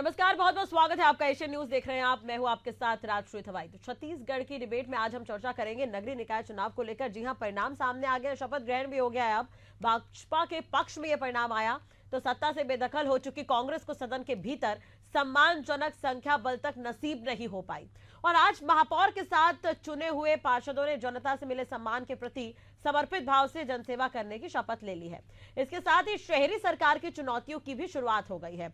नमस्कार, बहुत बहुत स्वागत है आपका। एशियन न्यूज देख रहे हैं आप। मैं हूं आपके साथ राजश्री थवाई। तो छत्तीसगढ़ की डिबेट में आज हम चर्चा करेंगे नगरीय निकाय चुनाव को लेकर। जी हां, परिणाम सामने आ गए, शपथ ग्रहण भी हो गया है। अब भाजपा के पक्ष में यह परिणाम आया तो सत्ता से बेदखल हो चुकी कांग्रेस को सदन के भीतर सम्मानजनक संख्या बल तक नसीब नहीं हो पाई। और आज महापौर के साथ चुने हुए पार्षदों ने जनता से मिले सम्मान के प्रति समर्पित भाव से जनसेवा करने की शपथ ले ली है। इसके साथ ही शहरी सरकार की चुनौतियों की भी शुरुआत हो गई है।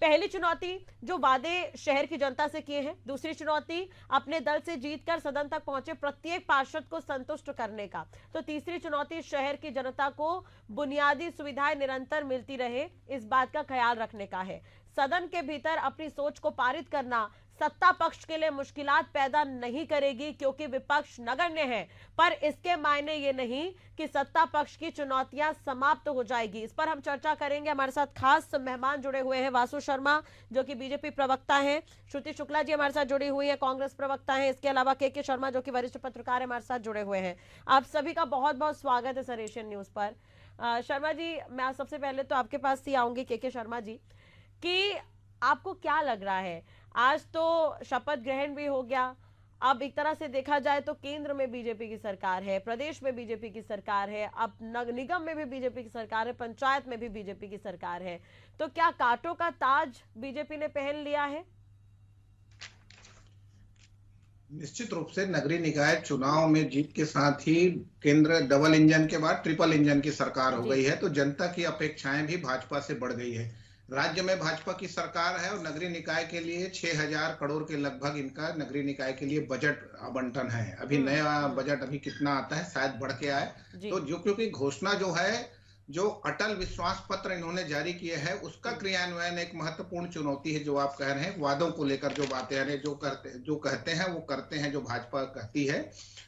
पहली चुनौती जो वादे शहर की जनता से किए हैं, दूसरी चुनौती अपने दल से जीतकर सदन तक पहुंचे प्रत्येक पार्षद को संतुष्ट करने का, तो तीसरी चुनौती शहर की जनता को बुनियादी सुविधाएं निरंतर मिलती रहे इस बात का ख्याल रखने का है। सदन के भीतर अपनी सोच को पारित करना सत्ता पक्ष के लिए मुश्किलात पैदा नहीं करेगी क्योंकि विपक्ष नगण्य है, पर इसके मायने ये नहीं कि सत्ता पक्ष की चुनौतियां समाप्त हो जाएगी। इस पर हम चर्चा करेंगे। हमारे साथ खास मेहमान जुड़े हुए हैं। वासु शर्मा जो कि बीजेपी प्रवक्ता हैं, श्रुति शुक्ला जी हमारे साथ जुड़ी हुई है, कांग्रेस प्रवक्ता हैं, इसके अलावा के शर्मा जो कि वरिष्ठ पत्रकार है, हमारे साथ जुड़े हुए हैं। आप सभी का बहुत बहुत स्वागत है सर एशियन न्यूज पर। शर्मा जी, मैं सबसे पहले तो आपके पास ही आऊंगी, के शर्मा जी, कि आपको क्या लग रहा है? आज तो शपथ ग्रहण भी हो गया। अब एक तरह से देखा जाए तो केंद्र में बीजेपी की सरकार है, प्रदेश में बीजेपी की सरकार है, अब निगम में भी बीजेपी की सरकार है, पंचायत में भी बीजेपी की सरकार है। तो क्या कांटों का ताज बीजेपी ने पहन लिया है? निश्चित रूप से नगरीय निकाय चुनाव में जीत के साथ ही केंद्र डबल इंजन के बाद ट्रिपल इंजन की सरकार हो गई है, तो जनता की अपेक्षाएं भी भाजपा से बढ़ गई है। राज्य में भाजपा की सरकार है और नगरीय निकाय के लिए 6,000 करोड़ के लगभग इनका नगरीय निकाय के लिए बजट आवंटन है। अभी नया बजट अभी कितना आता है, शायद बढ़ के आए। तो जो क्योंकि घोषणा जो है, जो अटल विश्वास पत्र इन्होंने जारी किए हैं, उसका क्रियान्वयन एक महत्वपूर्ण चुनौती है। जो आप कह रहे हैं, वादों को लेकर जो बातें हैं, जो कहते हैं वो करते हैं, जो भाजपा कहती है।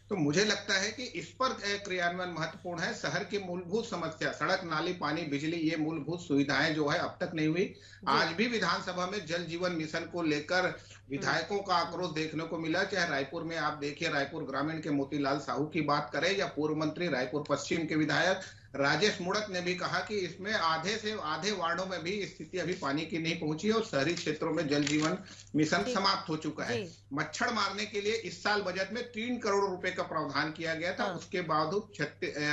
तो मुझे लगता है कि इस पर क्रियान्वयन महत्वपूर्ण है। शहर की मूलभूत समस्या, सड़क, नाली, पानी, बिजली, ये मूलभूत सुविधाएं जो है अब तक नहीं हुई। आज भी विधानसभा में जल जीवन मिशन को लेकर विधायकों का आक्रोश देखने को मिला। चाहे रायपुर में आप देखिए, रायपुर ग्रामीण के मोतीलाल साहू की बात करें या पूर्व मंत्री रायपुर पश्चिम के विधायक राजेश मुड़क ने भी कहा कि इसमें आधे से आधे वार्डों में भी स्थिति अभी पानी की नहीं पहुंची है और शहरी क्षेत्रों में जल जीवन मिशन समाप्त हो चुका है। मच्छर मारने के लिए इस साल बजट में 3 करोड़ रुपए का प्रावधान किया गया था। उसके बावजूद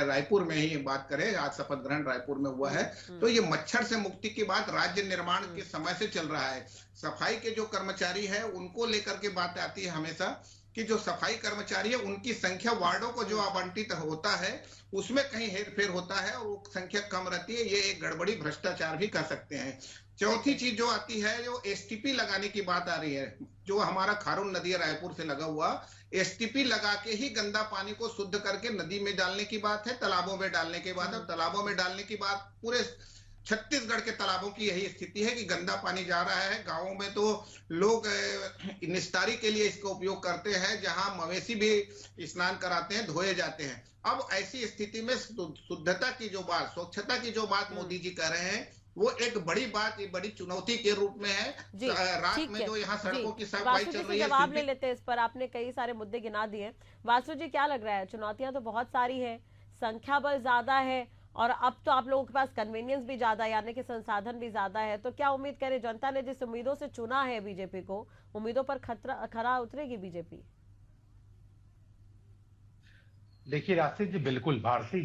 रायपुर में ही बात करें, आज शपथ ग्रहण रायपुर में हुआ है, तो ये मच्छर से मुक्ति की बात राज्य निर्माण के समय से चल रहा है। सफाई के जो कर्मचारी है उनको लेकर के बात आती है हमेशा कि जो सफाई कर्मचारी है उनकी संख्या वार्डों को जो आवंटित होता है उसमें कहीं हेरफेर होता है और वो संख्या कम रहती है। ये एक गड़बड़ी, भ्रष्टाचार भी कह सकते हैं। चौथी चीज जो आती है, जो एसटीपी लगाने की बात आ रही है, जो हमारा खारून नदी रायपुर से लगा हुआ, एसटीपी लगा के ही गंदा पानी को शुद्ध करके नदी में डालने की बात है, तालाबों में डालने की बात है। तालाबों में डालने की बात, पूरे छत्तीसगढ़ के तालाबों की यही स्थिति है कि गंदा पानी जा रहा है। गांवों में तो लोग निस्तारी के लिए इसका उपयोग करते हैं, जहां मवेशी भी स्नान कराते हैं, धोए जाते हैं। अब ऐसी स्थिति में शुद्धता की जो बात, स्वच्छता की जो बात मोदी जी कह रहे हैं, वो एक बड़ी बात, बड़ी चुनौती के रूप में है। रात में जो यहाँ सड़कों की सफाई चल रही है, जवाब ले लेते हैं इस पर। आपने कई सारे मुद्दे गिना दिए। वासु जी, क्या लग रहा है? चुनौतियां तो बहुत सारी है, संख्या बल ज्यादा है और अब तो आप लोगों के पास कन्वीनियंस भी ज्यादा है, यानी कि संसाधन भी ज्यादा है। तो क्या उम्मीद करें, जनता ने जिस उम्मीदों से चुना है बीजेपी को, उम्मीदों पर खरा उतरेगी बीजेपी? देखिए राशिद जी, बिल्कुल भारतीय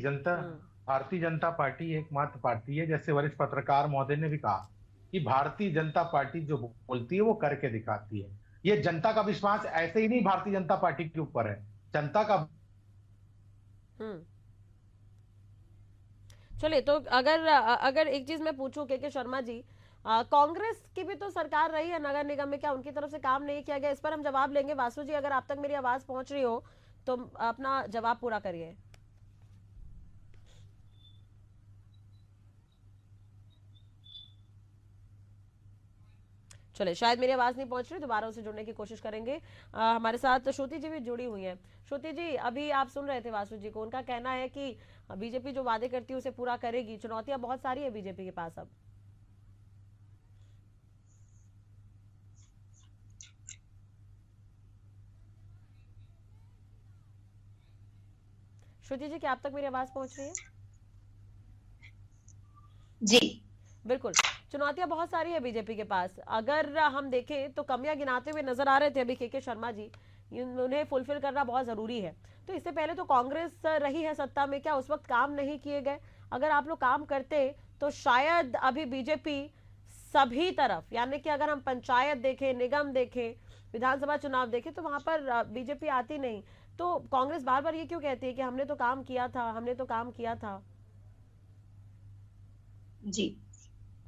जनता पार्टी एकमात्र पार्टी है, जैसे वरिष्ठ पत्रकार महोदय ने भी कहा कि भारतीय जनता पार्टी जो बोलती है वो करके दिखाती है। ये जनता का विश्वास ऐसे ही नहीं भारतीय जनता पार्टी के ऊपर है, जनता का। चलिए, तो अगर एक चीज मैं पूछूं के शर्मा जी, कांग्रेस की भी तो सरकार रही है नगर निगम में, क्या उनकी तरफ से काम नहीं किया गया? इस पर हम जवाब लेंगे। वासु जी, अगर आप तक मेरी आवाज पहुंच रही हो तो अपना जवाब पूरा करिए। चले, शायद मेरी आवाज नहीं पहुंच रही, दोबारा उसे जुड़ने की कोशिश करेंगे। हमारे साथ श्रुति जी भी जुड़ी हुई हैं। श्रुति जी, अभी आप सुन रहे थे वासु जी को, उनका कहना है कि बीजेपी जो वादे करती है उसे पूरा करेगी, चुनौतियां बहुत सारी है बीजेपी के पास अब। श्रुति जी, क्या आप तक मेरी आवाज पहुंच रही है? जी बिल्कुल। चुनौतियां बहुत सारी है बीजेपी के पास। अगर हम देखें तो कमियां गिनाते हुए नजर आ रहे थे अभी के शर्मा जी, उन्हें फुलफिल करना बहुत जरूरी है। तो इससे पहले तो कांग्रेस रही है सत्ता में, क्या उस वक्त काम नहीं किए गए? अगर आप लोग काम करते तो शायद अभी बीजेपी सभी तरफ, यानी कि अगर हम पंचायत देखें, निगम देखें, विधानसभा चुनाव देखें, तो वहां पर बीजेपी आती नहीं। तो कांग्रेस बार बार ये क्यों कहती है कि हमने तो काम किया था, हमने तो काम किया था? जी,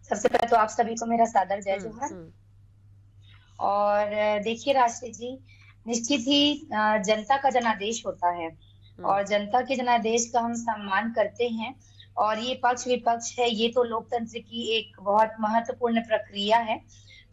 सबसे पहले तो आप सभी को मेरा सादर जय जोहार। और देखिए राशि जी, निश्चित ही जनता का जनादेश होता है और जनता के जनादेश का हम सम्मान करते हैं। और ये पक्ष विपक्ष है, ये तो लोकतंत्र की एक बहुत महत्वपूर्ण प्रक्रिया है।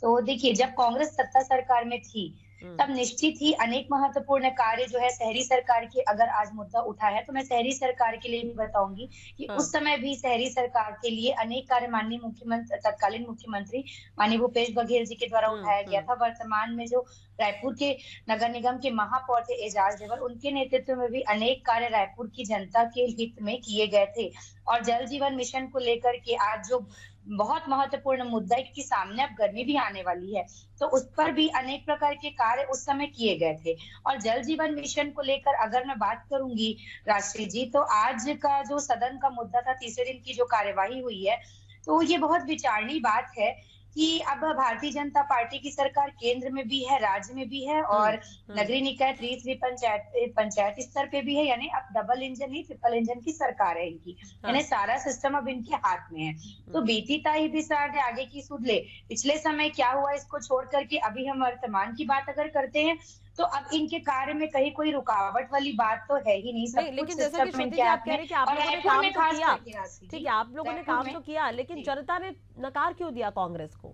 तो देखिए, जब कांग्रेस सत्ता सरकार में थी तब निश्चित ही अनेक महत्वपूर्ण कार्य जो है शहरी सरकार की, अगर आज मुद्दा उठा है तो मैं शहरी सरकार के लिए भी बताऊंगी कि उस समय भी शहरी सरकार के लिए अनेक कार्य माननीय मुख्यमंत्री, तत्कालीन मुख्यमंत्री माननीय भूपेश बघेल जी के द्वारा उठाया गया था। वर्तमान में जो रायपुर के नगर निगम के महापौर थे एजाज ढेबर, उनके नेतृत्व में भी अनेक कार्य रायपुर की जनता के हित में किए गए थे। और जल जीवन मिशन को लेकर के आज जो बहुत महत्वपूर्ण मुद्दा है कि सामने अब गर्मी भी आने वाली है, तो उस पर भी अनेक प्रकार के कार्य उस समय किए गए थे। और जल जीवन मिशन को लेकर अगर मैं बात करूंगी राष्ट्रीय जी, तो आज का जो सदन का मुद्दा था, तीसरे दिन की जो कार्यवाही हुई है, तो ये बहुत विचारणीय बात है कि अब भारतीय जनता पार्टी की सरकार केंद्र में भी है, राज्य में भी है और नगरीय निकाय त्रि पंचायत स्तर पे भी है। यानी अब डबल इंजन ही ट्रिपल इंजन की सरकार है इनकी, यानी सारा सिस्टम अब इनके हाथ में है। तो बीती ताई बिसार ने आगे की सुध ले, पिछले समय क्या हुआ इसको छोड़ करके अभी हम वर्तमान की बात अगर करते हैं तो अब इनके कार्य में कहीं कोई रुकावट वाली बात तो है ही नहीं। सब लेकिन जैसा कि श्रुति जी आप कह रहे हैं कि आप लोगों ने काम तो किया, ठीक है, आप लोगों ने काम तो किया, लेकिन जनता ने नकार क्यों दिया कांग्रेस को?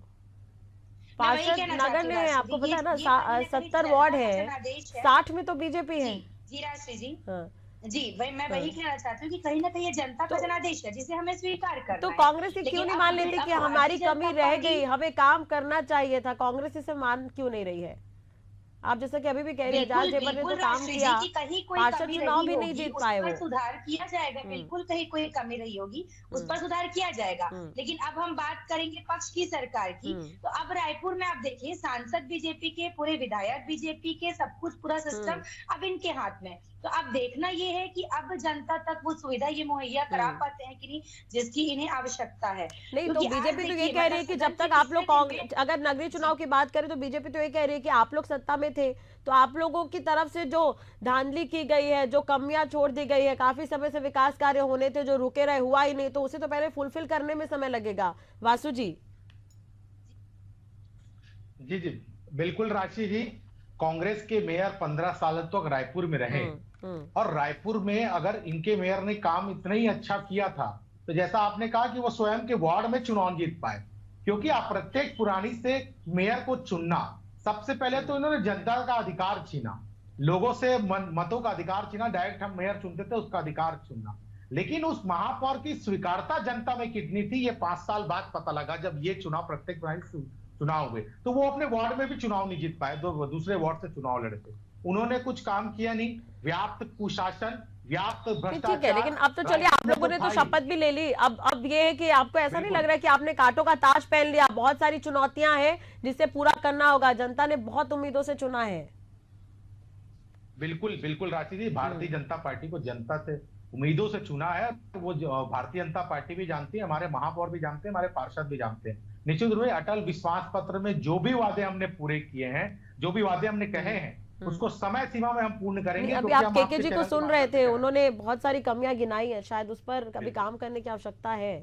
पार्षद नगर ने, आपको पता है ना, 70 वार्ड है, 60 में तो बीजेपी है। जी राष्ट्रीय जी, जी भाई मैं वही कहना चाहती हूँ कि कहीं ना कहीं ये जनता का जनादेश है जिसे हमें स्वीकार करना है। तो कांग्रेस ये क्यों नहीं मान लेती कि हमारी कमी रह गई, हमें काम करना चाहिए था? कांग्रेस इसे मान क्यों नहीं रही है? आप जैसा कि अभी भी कह रही है, एजाज ढेबर ने तो काम किया, पार्षद चुनाव भी नहीं जीत पाए, वो सुधार किया जाएगा। बिल्कुल कहीं कोई कमी रही होगी, उस पर सुधार किया जाएगा। लेकिन अब हम बात करेंगे पक्ष की सरकार की, तो अब रायपुर में आप देखिए, सांसद बीजेपी के, पूरे विधायक बीजेपी के, सब कुछ पूरा सिस्टम अब इनके हाथ में। तो अब देखना ये है कि अब जनता तक वो सुविधा ये मुहैया करा पाते हैं कि नहीं, जिसकी इन्हें आवश्यकता है। नहीं तो बीजेपी तो ये कह रही है कि जब तक आप लोग कांग्रेस, अगर नगरीय चुनाव की बात करें तो बीजेपी तो ये कह रही है कि आप लोग सत्ता में थे तो आप लोगों की तरफ से जो धांधली की गई है, जो कमियां छोड़ दी गई है, काफी समय से विकास कार्य होने थे जो रुके रहे, हुआ ही नहीं, तो उसे तो पहले फुलफिल करने में समय लगेगा। वासु जी। जी जी बिल्कुल राशि जी, कांग्रेस के मेयर 15 साल तक रायपुर में रहे और रायपुर में अगर इनके मेयर ने काम इतना ही अच्छा किया था तो जैसा आपने कहा कि वो स्वयं के वार्ड में चुनाव जीत पाए, क्योंकि अप्रत्यक्ष पुरानी से मेयर को चुनना, सबसे पहले तो इन्होंने जनता का अधिकार छीना, लोगों से मतों का अधिकार छीना। डायरेक्ट हम मेयर चुनते थे, उसका अधिकार चुनना। लेकिन उस महापौर की स्वीकारता जनता में कितनी थी ये 5 साल बाद पता लगा, जब ये चुनाव प्रत्येक चुनाव हुए तो वो अपने वार्ड में भी चुनाव नहीं जीत पाए, दूसरे वार्ड से चुनाव लड़े थे। उन्होंने कुछ काम किया नहीं, व्याप्त कुशासन, व्याप्त भ्रष्टाचार। ठीक है, लेकिन अब तो चलिए आप लोगों ने तो शपथ भी ले ली, अब ये है कि आपको ऐसा नहीं लग रहा है कि आपने कांटों का ताज पहन लिया? बहुत सारी चुनौतियां हैं जिसे पूरा करना होगा, जनता ने बहुत उम्मीदों से चुना है। बिल्कुल बिल्कुल राशि जी, भारतीय जनता पार्टी को जनता से उम्मीदों से चुना है, वो भारतीय जनता पार्टी भी जानती है, हमारे महापौर भी जानते हैं, हमारे पार्षद भी जानते हैं। निश्चित रूप से अटल विश्वास पत्र में जो भी वादे हमने पूरे किए हैं, जो भी वादे हमने कहे हैं, उसको समय सीमा में हम पूर्ण करेंगे। अभी आप केके जी को सुन रहे थे, उन्होंने बहुत सारी कमियां गिनाई है, शायद उस पर कभी काम करने की आवश्यकता है।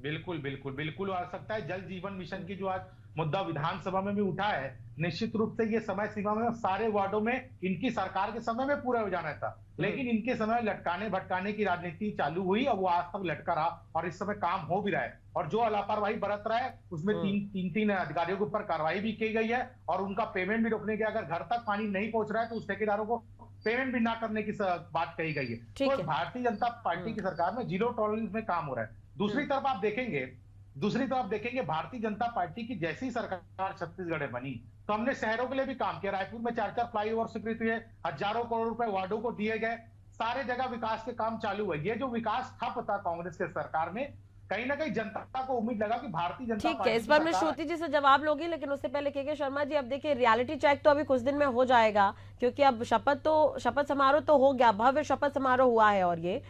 बिल्कुल बिल्कुल बिल्कुल आवश्यकता है। जल जीवन मिशन की जो आज मुद्दा विधानसभा में भी उठा है, निश्चित रूप से ये समय सीमा में सारे वार्डों में इनकी सरकार के समय में पूरा हो जाना था, लेकिन इनके समय लटकाने भटकाने की राजनीति चालू हुई और वो आज तक लटका रहा और इस समय काम हो भी रहा है। और जो लापरवाही बरत रहा है उसमें तीन अधिकारियों के ऊपर कार्रवाई भी की गई है और उनका पेमेंट भी रोकने की, अगर घर तक पानी नहीं पहुंच रहा है तो उस ठेकेदारों को पेमेंट भी ना करने की बात कही गई है। तो भारतीय जनता पार्टी की सरकार में 0 टॉलरेंस में काम हो रहा है। दूसरी तरफ आप देखेंगे भारतीय जनता पार्टी की जैसी सरकार छत्तीसगढ़ में बनी तो हमने शहरों के लिए भी काम किया। रायपुर में 4 फ्लाईओवर स्वीकृत हुए, हजारों करोड़ रुपए वार्डों को दिए गए, सारे जगह विकास के काम चालू हुए। ये जो विकास ठप था कांग्रेस के सरकार में, कहीं ना कहीं जनता को उम्मीद लगा कि भारतीय जनता ठीक पार्टी है, इस की पर मैं सरकार श्रुति जी से जवाब लोगी, लेकिन उससे पहले के शर्मा जी, अब देखिए रियलिटी चेक तो अभी कुछ दिन में हो जाएगा, क्योंकि अब शपथ समारोह तो हो गया, भव्य शपथ समारोह हुआ है, और ये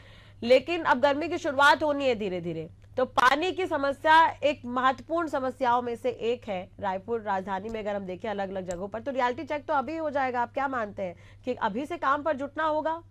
लेकिन अब गर्मी की शुरुआत होनी है धीरे धीरे। तो पानी की समस्या एक महत्वपूर्ण समस्याओं में से एक है रायपुर राजधानी में, अगर हम देखें अलग अलग जगहों पर। तो रियलिटी चेक तो अभी हो जाएगा, आप क्या मानते हैं कि अभी से काम पर जुटना होगा?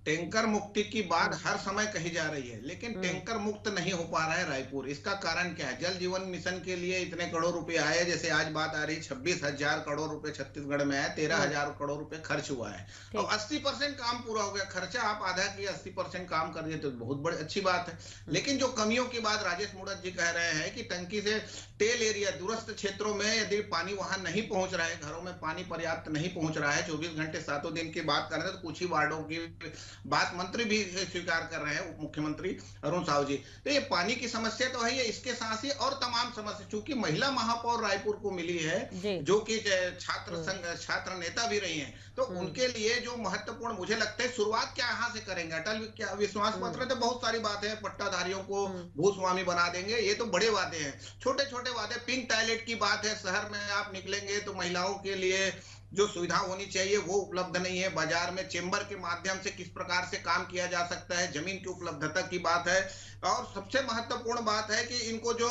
टैंकर मुक्ति की बात हर समय कही जा रही है, लेकिन टैंकर मुक्त नहीं हो पा रहा है रायपुर। इसका कारण क्या है? जल जीवन मिशन के लिए इतने करोड़ रुपए आए, जैसे आज बात आ रही 26,000 करोड़ रुपए छत्तीसगढ़ में है, 13,000 करोड़ रुपए खर्च हुआ है और 80% काम पूरा हो गया। खर्चा आप आधा किया, 80% काम कर दिए तो बहुत बड़ी अच्छी बात है। लेकिन जो कमियों की बात राजेश मूणत जी कह रहे हैं कि टंकी से टेल एरिया दूरस्थ क्षेत्रों में यदि पानी वहां नहीं पहुंच रहा है, घरों में पानी पर्याप्त नहीं पहुंच रहा है, 24 घंटे 7 दिन की बात कर रहे हैं, तो कुछ ही वार्डों की बात मंत्री भी स्वीकार कर रहे हैं, उप मुख्यमंत्री अरुण साहू जी। तो ये पानी की समस्या तो है, ये इसके साथ ही और तमाम समस्या, चूंकि महिला महापौर रायपुर को मिली है जो कि छात्र संघ छात्र नेता भी रही हैं, तो उनके लिए जो महत्वपूर्ण मुझे लगता है, शुरुआत क्या यहाँ से करेंगे? अटल क्या विश्वास पत्र, तो बहुत सारी बातें हैं, पट्टाधारियों को भूस्वामी बना देंगे, ये तो बड़े वादे हैं। छोटे छोटे वादे, पिंक टॉयलेट की बात है, शहर में आप निकलेंगे तो महिलाओं के लिए जो सुविधा होनी चाहिए वो उपलब्ध नहीं है। बाजार में चेंबर के माध्यम से किस प्रकार से काम किया जा सकता है, जमीन की उपलब्धता की बात है। और सबसे महत्वपूर्ण बात है कि इनको जो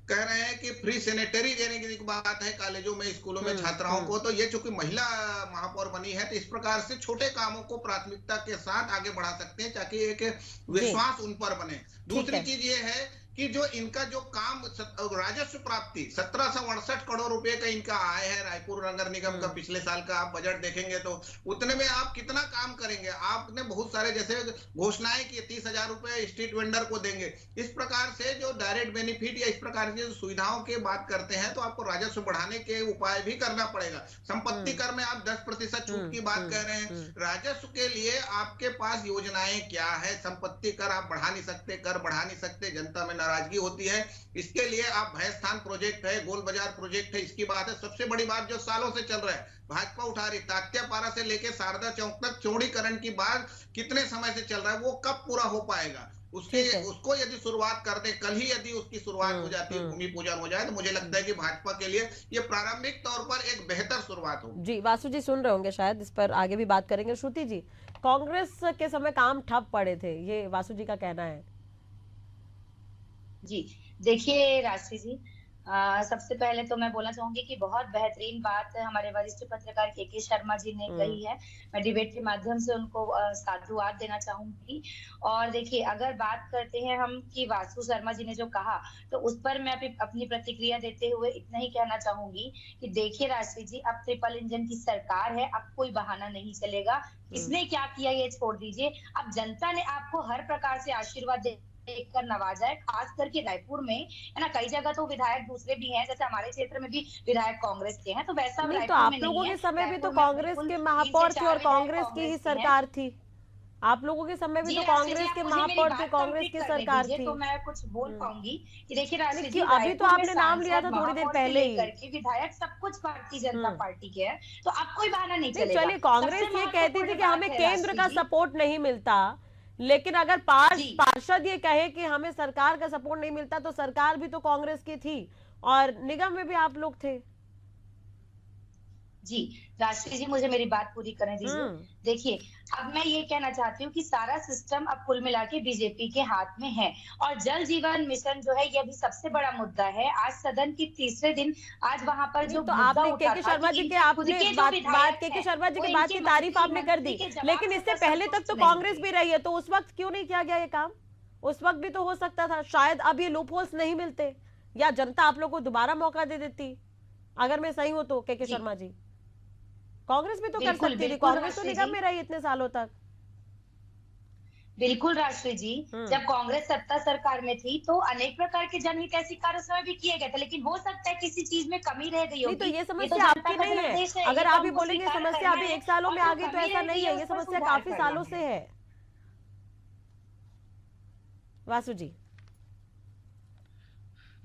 कह रहे हैं कि फ्री सैनिटरी देने की बात है कॉलेजों में, स्कूलों में छात्राओं को, तो ये चूंकि महिला महापौर बनी है, तो इस प्रकार से छोटे कामों को प्राथमिकता के साथ आगे बढ़ा सकते हैं ताकि एक विश्वास उन पर बने। दूसरी चीज ये है कि जो इनका जो काम राजस्व प्राप्ति 1768 करोड़ रुपए का इनका आय है रायपुर नगर निगम का। पिछले साल का आप बजट देखेंगे तो उतने में आप कितना काम करेंगे? आपने बहुत सारे जैसे घोषणाएं की, 30,000 रुपए स्ट्रीट वेंडर को देंगे। इस प्रकार से जो डायरेक्ट बेनिफिट या इस प्रकार की सुविधाओं की बात करते हैं, तो आपको राजस्व बढ़ाने के उपाय भी करना पड़ेगा। संपत्ति कर में आप 10% छूट की बात कह रहे हैं, राजस्व के लिए आपके पास योजनाएं क्या है? संपत्ति कर आप बढ़ा नहीं सकते, कर बढ़ा नहीं सकते, जनता में नाराजगी होती है। इसके लिए आप भैंसस्थान प्रोजेक्ट है, गोल बाजार प्रोजेक्ट है, इसकी बात है। सबसे बड़ी बात जो सालों से चल रहा है, भाजपा उठा रही, तात्यापारा से लेके शारदा चौक तक चौड़ीकरण की बात कितने समय से चल रहा है, वो कब पूरा हो पाएगा? उसको यदि शुरुआत कर दे, कल ही यदि उसकी शुरुआत हो जाती है, भूमि पूजन हो जाए, तो मुझे लगता है कि भाजपा के लिए ये प्रारंभिक तौर पर एक बेहतर शुरुआत होगी। जी, वासु जी सुन रहे होंगे शायद, इस पर आगे भी बात करेंगे। श्रुति जी, कांग्रेस के समय काम ठप पड़े थे, ये वासु जी का कहना है। जी देखिए राशि जी, सबसे पहले तो मैं बोलना चाहूंगी कि बहुत बेहतरीन बात हमारे वरिष्ठ पत्रकार के शर्मा जी ने कही है। मैं डिबेट के माध्यम से उनको साधुवाद देना चाहूंगी। और देखिए, अगर बात करते हैं हम कि वासु शर्मा जी ने जो कहा, तो उस पर मैं अपनी प्रतिक्रिया देते हुए इतना ही कहना चाहूंगी कि देखिए राशि जी, अब ट्रिपल इंजन की सरकार है, अब कोई बहाना नहीं चलेगा। किसने क्या किया ये छोड़ दीजिए, अब जनता ने आपको हर प्रकार से आशीर्वाद देकर नवाजा है, खास करके रायपुर में, है ना। कई जगह तो विधायक दूसरे भी हैं, जैसे हमारे क्षेत्र में भी विधायक कांग्रेस के हैं, तो वैसा नहीं, तो आप लोगों के समय भी तो कांग्रेस के महापौर थे और कांग्रेस की ही सरकार थी। आप लोगों के समय भी तो कांग्रेस के महापौर थे, कांग्रेस की सरकार थी। तो मैं कुछ बोल पाऊंगी कि देखिए राशि जी, अभी तो आपने नाम लिया था थोड़ी देर पहले ही, करके विधायक सब कुछ भारतीय जनता पार्टी के हैं, तो अब कोई बहाना नहीं चलेगा। चलिए, कांग्रेस ये कहती थी कि हमें केंद्र का सपोर्ट नहीं मिलता, लेकिन अगर पार्षद ये कहे कि हमें सरकार का सपोर्ट नहीं मिलता, तो सरकार भी तो कांग्रेस की थी और निगम में भी आप लोग थे। जी राशि जी, मुझे मेरी बात पूरी करने दीजिए। देखिए, अब मैं ये कहना चाहती हूँ कि सारा सिस्टम अब कुल मिला के बीजेपी के हाथ में है, और जल जीवन मिशन जो है ये भी सबसे बड़ा मुद्दा है। आज सदन की तीसरे दिन आज वहां पर जो तो आपने के शर्मा जी के आपने बात के शर्मा जी के बात की तारीफ आपने कर दी, लेकिन इससे पहले तक तो कांग्रेस भी रही है, तो उस वक्त क्यों नहीं किया गया ये काम? उस वक्त भी तो हो सकता था, शायद अब ये लूप होल्स नहीं मिलते, या जनता आप लोग को दोबारा मौका दे देती। अगर मैं सही हूं तो के शर्मा जी, कांग्रेस भी तो कर सकती थी, कांग्रेस तो निगम में रही इतने सालों तक। बिल्कुल राष्ट्रीय जी, जब कांग्रेस सत्ता सरकार में थी तो अनेक प्रकार के जनहित ऐसी कार्यक्रम भी किए गए थे, लेकिन हो सकता है किसी चीज में कमी रह गई होगी। तो ये समस्या आपकी नहीं है, अगर आप ये बोलेंगे समस्या अभी 1 सालों में आ गई, तो ऐसा नहीं है, ये समस्या काफी सालों से है। वासु जी,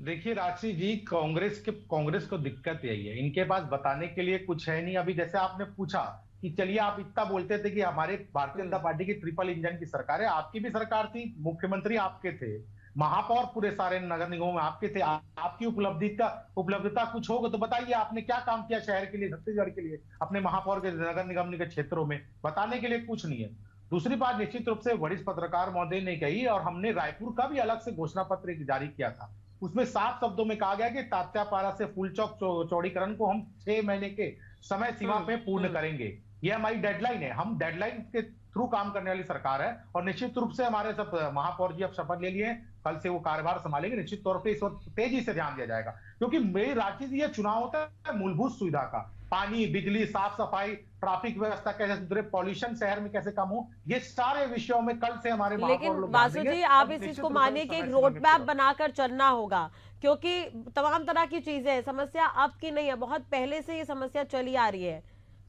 देखिए राशि जी, कांग्रेस को दिक्कत यही है, इनके पास बताने के लिए कुछ है नहीं। अभी जैसे आपने पूछा कि चलिए, आप इतना बोलते थे कि हमारे भारतीय जनता पार्टी की ट्रिपल इंजन की सरकार है, आपकी भी सरकार थी, मुख्यमंत्री आपके थे, महापौर पूरे सारे नगर निगमों में आपके थे। आपकी उपलब्धता कुछ होगा तो बताइए, आपने क्या काम किया शहर के लिए, छत्तीसगढ़ के लिए, अपने महापौर के नगर निगम के क्षेत्रों में? बताने के लिए कुछ नहीं है। दूसरी बात निश्चित रूप से वरिष्ठ पत्रकार महोदय ने कही, और हमने रायपुर का भी अलग से घोषणा पत्र जारी किया था। उसमें साफ शब्दों में कहा गया कि तात्यापारा से फूलचौक चौड़ीकरण को हम 6 महीने के समय सीमा पे पूर्ण करेंगे। ये हमारी डेडलाइन है। हम डेडलाइन के थ्रू काम करने वाली सरकार है, और निश्चित रूप से हमारे सब महापौर जी अब शपथ ले लिए हैं, कल से वो कार्यभार संभालेंगे। निश्चित तौर पे इस वक्त तेजी से ध्यान दिया जाएगा, क्योंकि मेरी रांची ये चुनाव होता है मूलभूत सुविधा का। पानी, बिजली, साफ सफाई, ट्रैफिक व्यवस्था कैसे सुधरे, पॉल्यूशन शहर में कैसे कम हो, ये सारे विषयों में कल से हमारे लेकिन वासु जी, आप इस चीज को मानिए कि एक रोड मैप बनाकर चलना होगा, क्योंकि तमाम तरह की चीजें, समस्या अब की नहीं है, बहुत पहले से ये समस्या चली आ रही है।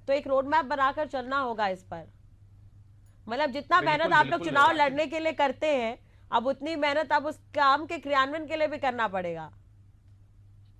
तो एक रोड मैप बनाकर चलना होगा इस पर। मतलब जितना मेहनत आप लोग चुनाव लड़ने के लिए करते हैं, अब उतनी मेहनत अब उस काम के क्रियान्वयन के लिए भी करना पड़ेगा।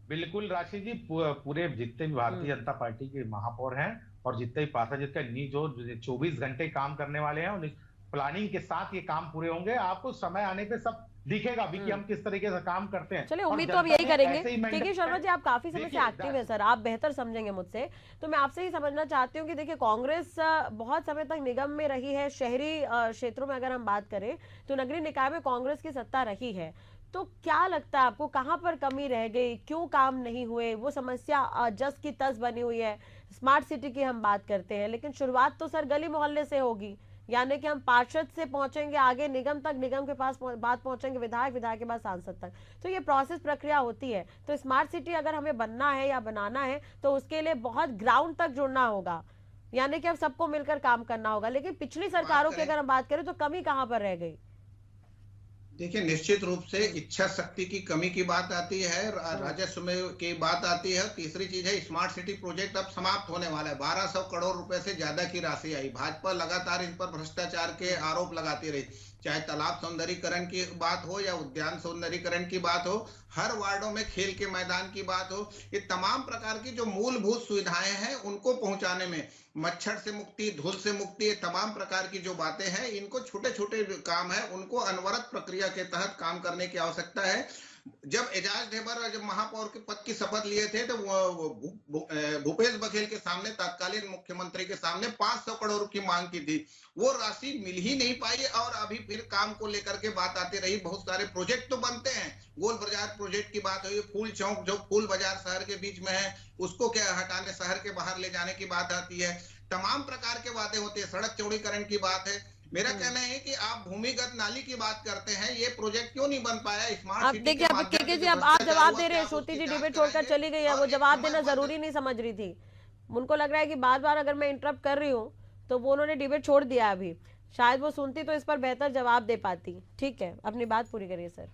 बिल्कुल राशि जी, पूरे जितने भी भारतीय जनता पार्टी के महापौर हैं और जितने भी पार्षद, जितने जो 24 घंटे काम करने वाले हैं, प्लानिंग के साथ ये काम पूरे होंगे। आपको समय आने पे सब दिखेगा भी कि हम किस तरीके से काम करते हैं। चलिए, उम्मीद तो अब यही करेंगे। के शर्मा जी, आप काफी समय से एक्टिव है सर, आप बेहतर समझेंगे मुझसे, तो मैं आपसे ही समझना चाहती हूँ कि देखिए, कांग्रेस बहुत समय तक निगम में रही है। शहरी क्षेत्रों में अगर हम बात करें तो नगरीय निकाय में कांग्रेस की सत्ता रही है। तो क्या लगता है आपको, कहां पर कमी रह गई, क्यों काम नहीं हुए? वो समस्या जस की तस बनी हुई है। स्मार्ट सिटी की हम बात करते हैं, लेकिन शुरुआत तो सर गली मोहल्ले से होगी, यानी कि हम पार्षद से पहुंचेंगे आगे निगम तक, निगम के पास बात पहुंचेंगे विधायक, विधायक के बाद सांसद तक। तो ये प्रोसेस प्रक्रिया होती है। तो स्मार्ट सिटी अगर हमें बनना है या बनाना है तो उसके लिए बहुत ग्राउंड तक जुड़ना होगा, यानी कि अब सबको मिलकर काम करना होगा। लेकिन पिछली सरकारों की अगर हम बात करें तो कमी कहां पर रह गई? देखिए, निश्चित रूप से इच्छा शक्ति की कमी की बात आती है, राजस्व में की बात आती है। तीसरी चीज है, स्मार्ट सिटी प्रोजेक्ट अब समाप्त होने वाला है। 1200 करोड़ रुपए से ज्यादा की राशि आई। भाजपा लगातार इन पर भ्रष्टाचार के आरोप लगाती रही, चाहे तालाब सौंदर्यीकरण की बात हो या उद्यान सौंदर्यीकरण की बात हो, हर वार्डों में खेल के मैदान की बात हो, ये तमाम प्रकार की जो मूलभूत सुविधाएं हैं उनको पहुंचाने में, मच्छर से मुक्ति, धूल से मुक्ति, ये तमाम प्रकार की जो बातें हैं, इनको छोटे छोटे काम है उनको अनवरत प्रक्रिया के तहत काम करने की आवश्यकता है। जब एजाज ढेबर जब महापौर के पद की शपथ लिए थे तो भूपेश बघेल के सामने, तत्कालीन मुख्यमंत्री के सामने 500 करोड़ की मांग की थी। वो राशि मिल ही नहीं पाई, और अभी फिर काम को लेकर के बात आती रही। बहुत सारे प्रोजेक्ट तो बनते हैं, गोल बाजार प्रोजेक्ट की बात हुई, फूल चौक जो फूल बाजार शहर के बीच में है उसको क्या हटाने, शहर के बाहर ले जाने की बात आती है। तमाम प्रकार के बातें होती है, सड़क चौड़ीकरण की बात है। मेरा कहना है कि आप भूमिगत नाली की बात करते हैं, ये प्रोजेक्ट क्यों नहीं बन पाया? स्मार्ट सिटी देखिए, अब के जी, अब आप जवाब दे रहे हैं, श्रुति जी डिबेट छोड़कर चली गई है, वो जवाब देना जरूरी नहीं समझ रही थी। उनको लग रहा है कि बार बार अगर मैं इंटरप्ट कर रही हूँ तो वो उन्होंने डिबेट छोड़ दिया। अभी शायद वो सुनती तो इस पर बेहतर जवाब दे पाती। ठीक है, अपनी बात पूरी करिए सर।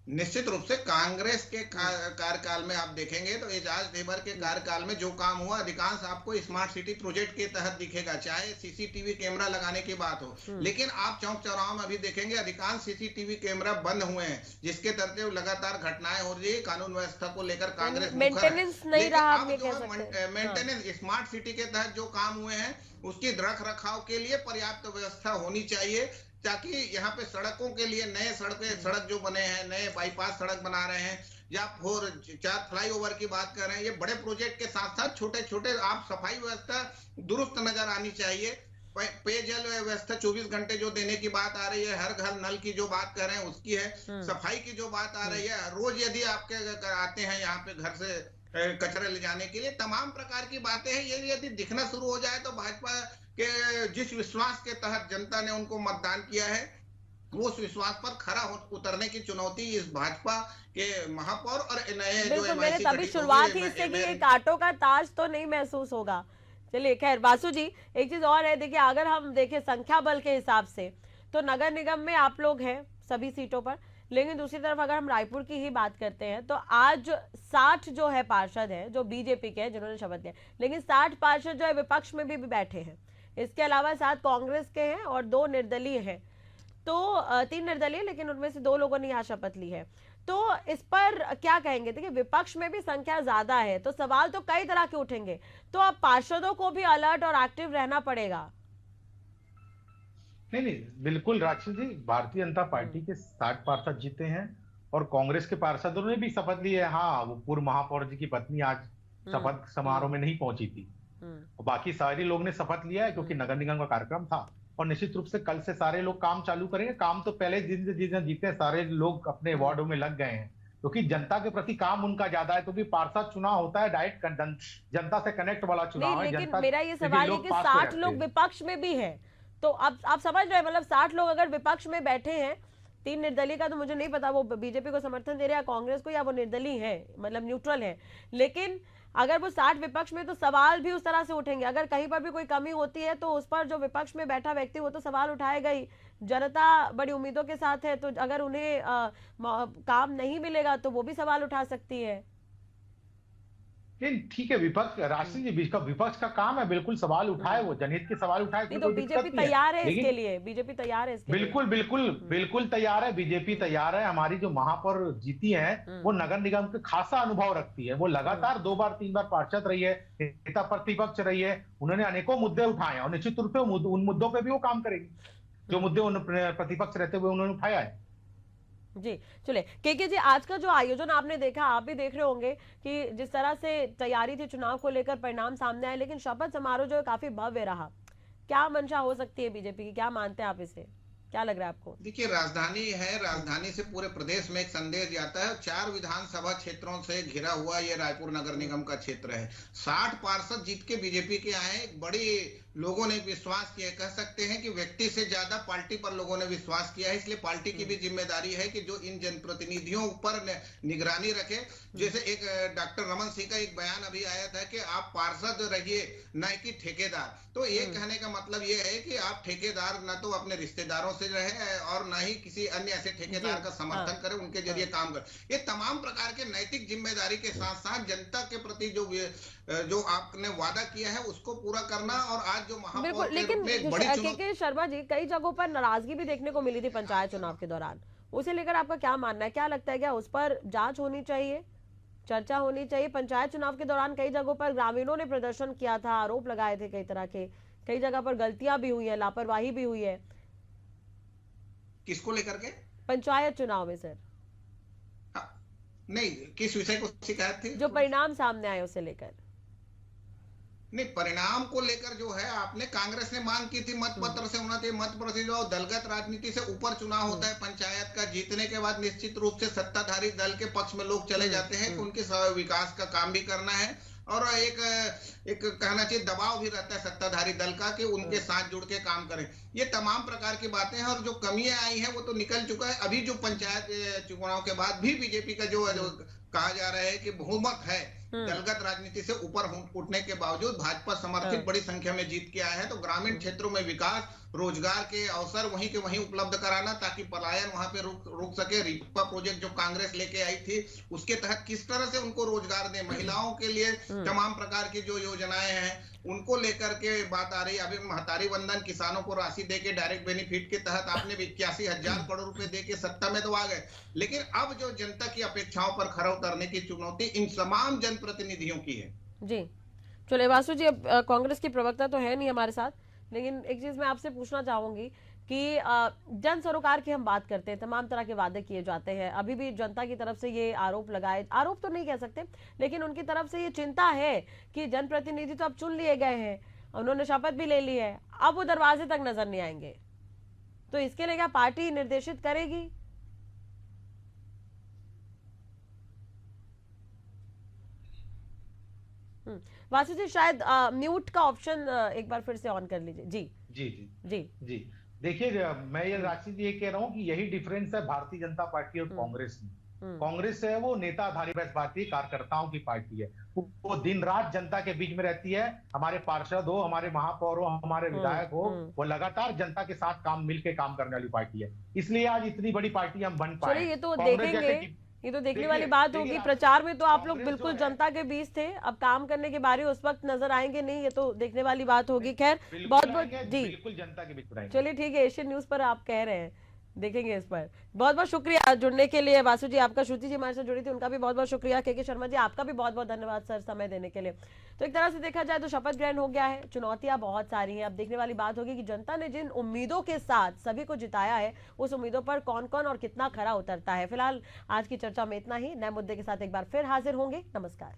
निश्चित रूप से कांग्रेस के कार्यकाल में आप देखेंगे तो एजाज ढेबर के कार्यकाल में जो काम हुआ अधिकांश आपको स्मार्ट सिटी प्रोजेक्ट के तहत दिखेगा, चाहे सीसीटीवी कैमरा लगाने की बात हो। लेकिन आप चौक चौराहों में अभी देखेंगे अधिकांश सीसीटीवी कैमरा बंद हुए हैं, जिसके चलते लगातार घटनाएं हो रही है। कानून व्यवस्था को लेकर कांग्रेस मेंटेनेंस नहीं रहा, मेंटेनेंस स्मार्ट सिटी के तहत जो काम हुए हैं उसकी रख रखाव के लिए पर्याप्त व्यवस्था होनी चाहिए, ताकि यहाँ पे सड़कों के लिए नए सड़क जो बने हैं, नए बाईपास सड़क बना रहे हैं या 4 फ्लाईओवर की बात कर रहे हैं, ये बड़े प्रोजेक्ट के साथ साथ छोटे छोटे आप सफाई व्यवस्था दुरुस्त नजर आनी चाहिए। पेयजल व्यवस्था 24 घंटे जो देने की बात आ रही है, हर घर नल की जो बात कर रहे हैं उसकी है, सफाई की जो बात आ रही है, रोज यदि आपके आते हैं यहाँ पे घर से कचरा ले जाने के लिए, तमाम प्रकार की बातें हैं। ये यदि दिखना शुरू हो जाए तो भाजपा के जिस विश्वास के तहत जनता ने उनको मतदान किया है, वो उस विश्वास पर खरा उतरने की चुनौती इस भाजपा के महापौर और नए जो मैंने तभी शुरुआत ही इससे कि कांटों का ताज तो नहीं महसूस होगा। चलिए खैर, वासु जी एक चीज और है, देखिए अगर हम देखें संख्या बल के हिसाब से तो नगर निगम में आप लोग हैं सभी सीटों पर, लेकिन दूसरी तरफ अगर हम रायपुर की ही बात करते हैं तो आज 60 जो है पार्षद है जो बीजेपी के हैं जिन्होंने शपथ लिया, लेकिन 60 पार्षद जो है विपक्ष में भी बैठे हैं। इसके अलावा 7 कांग्रेस के हैं और 2 निर्दलीय हैं, तो 3 निर्दलीय, लेकिन उनमें से 2 लोगों ने यहाँ शपथ ली है। तो इस पर क्या कहेंगे? देखिए विपक्ष में भी संख्या ज्यादा है तो सवाल तो कई तरह के उठेंगे, तो अब पार्षदों को भी अलर्ट और एक्टिव रहना पड़ेगा। नहीं नहीं, बिल्कुल राक्षस जी, भारतीय जनता पार्टी के 60 पार्षद जीते हैं और कांग्रेस के पार्षदों ने भी शपथ ली है। हाँ, वो पूर्व महापौर जी की पत्नी आज शपथ समारोह में नहीं पहुंची थी और बाकी सारे लोग ने शपथ लिया है क्योंकि नगर निगम का कार्यक्रम था। और निश्चित रूप से कल से सारे लोग काम चालू करेंगे। काम तो पहले जिन जिन जीते हैं सारे लोग अपने वार्डों में लग गए हैं क्योंकि जनता के प्रति काम उनका ज्यादा है, क्योंकि पार्षद चुनाव होता है डायरेक्ट जनता से कनेक्ट वाला चुनाव है। लेकिन मेरा ये सवाल है कि 60 लोग विपक्ष में भी हैं, तो अब आप समझ रहे हैं, मतलब 60 लोग अगर विपक्ष में बैठे हैं, 3 निर्दलीय का तो मुझे नहीं पता वो बीजेपी को समर्थन दे रहे हैं कांग्रेस को, या वो निर्दलीय है, मतलब न्यूट्रल है, लेकिन अगर वो 60 विपक्ष में, तो सवाल भी उस तरह से उठेंगे। अगर कहीं पर भी कोई कमी होती है तो उस पर जो विपक्ष में बैठा व्यक्ति वो तो सवाल उठाएगा ही। जनता बड़ी उम्मीदों के साथ है, तो अगर उन्हें काम नहीं मिलेगा तो वो भी सवाल उठा सकती है। नहीं ठीक है, विपक्ष राष्ट्रीय जी विपक्ष का काम है, बिल्कुल सवाल उठाए, वो जनहित के सवाल उठाए। तो बीजेपी तैयार है इसके लिए, बीजेपी तैयार है इसके लिए। बिल्कुल बिल्कुल बिल्कुल तैयार है, बीजेपी तैयार है। हमारी जो महापौर जीती है वो नगर निगम के खासा अनुभव रखती है। वो लगातार 2 बार 3 बार पार्षद रही है, नेता प्रतिपक्ष रही है, उन्होंने अनेकों मुद्दे उठाए और निश्चित रूप से उन मुद्दों पर भी वो काम करेगी जो मुद्दे उन प्रतिपक्ष रहते हुए उन्होंने उठाया है। जी चले केके जी, आज का जो आयोजन आपने देखा, आप भी देख रहे होंगे कि जिस तरह से तैयारी थी चुनाव को लेकर, परिणाम सामने आए, लेकिन शपथ समारोह जो है काफी भव्य रहा। क्या मंशा हो सकती है बीजेपी की, क्या मानते हैं आप इसे, क्या लग रहा है आपको? देखिए, राजधानी है, राजधानी से पूरे प्रदेश में एक संदेश जाता है। 4 विधानसभा क्षेत्रों से घिरा हुआ ये रायपुर नगर निगम का क्षेत्र है। 60 पार्षद जीत के बीजेपी के आए, बड़ी लोगों ने विश्वास किया, कह सकते हैं कि व्यक्ति से ज्यादा पार्टी पर लोगों ने विश्वास किया है। इसलिए पार्टी की भी जिम्मेदारी है कि जो इन जनप्रतिनिधियों पर निगरानी रखे। जैसे एक डॉक्टर रमन सिंह का एक बयान अभी आया था कि आप पार्षद रहिए न कि ठेकेदार। तो ये कहने का मतलब ये है कि आप ठेकेदार न तो अपने रिश्तेदारों से रहे और न ही किसी अन्य ऐसे ठेकेदार का समर्थन करें, उनके जरिए काम करें। ये तमाम प्रकार के नैतिक जिम्मेदारी के साथ साथ जनता के प्रति जो आपने वादा किया है उसको पूरा करना। और आज जो महापौर लेकिन के शर्मा जी, कई जगहों पर नाराजगी भी देखने को मिली थी पंचायत चुनाव के दौरान, उसे लेकर आपका क्या मानना है? क्या लगता है, क्या उस पर जांच होनी चाहिए, चर्चा होनी चाहिए? पंचायत चुनाव के दौरान कई जगहों पर ग्रामीणों ने प्रदर्शन किया था, आरोप लगाए थे कई तरह के, कई जगह पर गलतियां भी हुई है, लापरवाही भी हुई है। किसको लेकर के? पंचायत चुनाव में सर। नहीं, किस विषय को शिकायत थी? जो परिणाम सामने आए उसे लेकर। नहीं, परिणाम को लेकर जो है, आपने कांग्रेस ने मांग की थी मत पत्र से होना चाहिए। मत पत्र जो दलगत राजनीति से ऊपर चुनाव होता है पंचायत का। जीतने के बाद निश्चित रूप से सत्ताधारी दल के पक्ष में लोग चले जाते हैं कि उनके विकास का काम भी करना है और एक कहना चाहिए दबाव भी रहता है सत्ताधारी दल का कि उनके साथ जुड़ के काम करें। ये तमाम प्रकार की बातें हैं और जो कमियां आई हैं वो तो निकल चुका है। अभी जो पंचायत चुनाव के बाद भी बीजेपी का जो कहा जा रहा है कि बहुमत है, दलगत राजनीति से ऊपर उठने के बावजूद भाजपा समर्थित बड़ी संख्या में जीत के आया है। तो ग्रामीण क्षेत्रों में विकास, रोजगार के अवसर वहीं के वहीं उपलब्ध कराना ताकि पलायन वहां पे रुक सके। रिपा प्रोजेक्ट जो कांग्रेस लेके आई थी उसके तहत किस तरह से उनको रोजगार दें, महिलाओं के लिए तमाम प्रकार की जो योजनाएं हैं उनको लेकर के बात आ रही है। अभी महतारी वंदन, किसानों को राशि देके डायरेक्ट बेनिफिट के तहत आपने 81,000 करोड़ रुपए देके सत्ता में तो आ गए, लेकिन अब जो जनता की अपेक्षाओं पर खरा उतरने की चुनौती इन तमाम जनप्रतिनिधियों की है। जी चलिए वासु जी, अब कांग्रेस की प्रवक्ता तो है नहीं हमारे साथ, लेकिन एक चीज मैं आपसे पूछना चाहूंगी कि जन सरोकार की हम बात करते हैं, तमाम तरह के वादे किए जाते हैं, अभी भी जनता की तरफ से ये आरोप लगाए, आरोप तो नहीं कह सकते, लेकिन उनकी तरफ से ये चिंता है कि जनप्रतिनिधि तो अब चुन लिए गए हैं, उन्होंने शपथ भी ले ली है, अब वो दरवाजे तक नजर नहीं आएंगे, तो इसके लिए क्या पार्टी निर्देशित करेगी? वासु जी, शायद म्यूट का ऑप्शन एक बार फिर से ऑन कर लीजिए। जी जी जी जी जी देखिए, मैं ये राशि जी ये कह रहा हूँ कि यही डिफरेंस है भारतीय जनता पार्टी और कांग्रेस में। कांग्रेस है वो नेता आधारित भारतीय कार्यकर्ताओं की पार्टी है, वो दिन रात जनता के बीच में रहती है। हमारे पार्षद हो, हमारे महापौर हो, हमारे विधायक हो, वो लगातार जनता के साथ मिलकर काम करने वाली पार्टी है। इसलिए आज इतनी बड़ी पार्टी हम बन पाए। ये तो देखेंगे, ये तो देखने वाली बात होगी। प्रचार में तो आप लोग बिल्कुल जनता के बीच थे, अब काम करने के बारे उस वक्त नजर आएंगे नहीं, ये तो देखने वाली बात होगी। खैर बहुत बहुत जी, बिल्कुल जनता के बीच में। चलिए ठीक है, एशियन न्यूज पर आप कह रहे हैं देखेंगे इस पर। बहुत बहुत शुक्रिया जुड़ने के लिए वासु जी आपका। श्रुति जी हमारे साथ जुड़ी थी, उनका भी बहुत बहुत शुक्रिया। के शर्मा जी आपका भी बहुत बहुत धन्यवाद सर समय देने के लिए। तो एक तरह से देखा जाए तो शपथ ग्रहण हो गया है, चुनौतियां बहुत सारी हैं। अब देखने वाली बात होगी कि जनता ने जिन उम्मीदों के साथ सभी को जिताया है उस उम्मीदों पर कौन कौन और कितना खरा उतरता है। फिलहाल आज की चर्चा में इतना ही। नए मुद्दे के साथ एक बार फिर हाजिर होंगे। नमस्कार।